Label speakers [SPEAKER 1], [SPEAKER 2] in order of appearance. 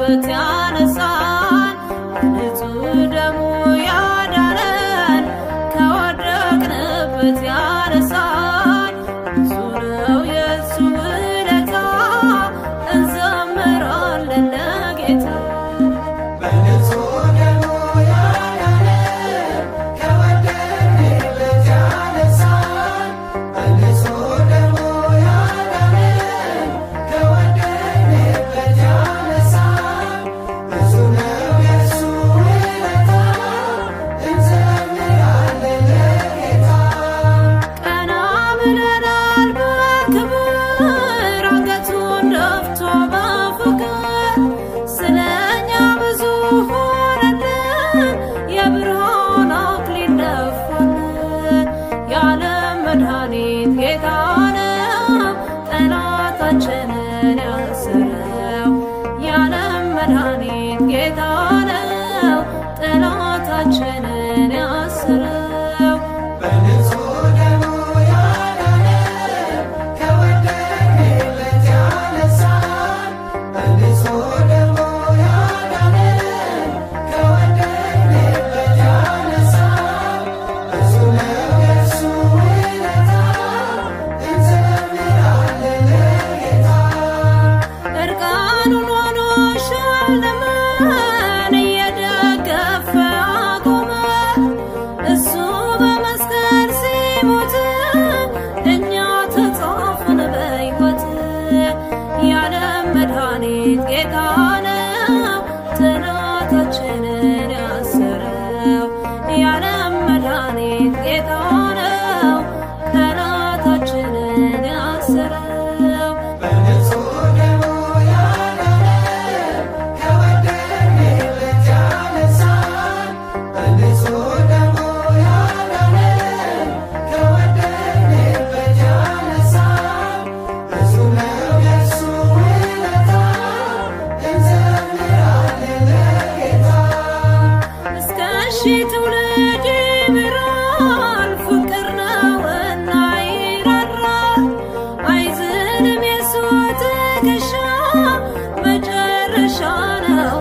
[SPEAKER 1] ከወደቅንበት ያነሳን በንጹሕ ደሙ ያዳነን ከወደቅንበት ያነሳን ብዙ ነው የእሱ ውለታ እንዘምራለን ለጌታ። መድኃኒት ጌታ ነው ጠላታችንን ያሰረው። የዓለም መድኃኒት ጌታ ነው ጠላታችንን ያሰረው። በንጹሕ ደሙ ያዳነን ከወደቅንበት ያነሳን በንጹሕ ደሙ ያዳነን ከወደቅንበት ያነሳን ብዙ ነው የእሱ እርቃኑን ሆኖ ሸለመን እየደገፈ አቆመን። እሱ በመስቀል ሲሞት እኛ ተጻፍን በሕይወት። የዓለም መድኃኒት ጌታ ነው ጠላታችንን ያሰረው። የዓለም መድኃኒት ጌታ ነው ጠላታችንን ያሰረው። ትውልድ ይምራል ፍቅር ነውና ይራራል። አይዝልም የሱ ትከሻ መጨረሻ ነው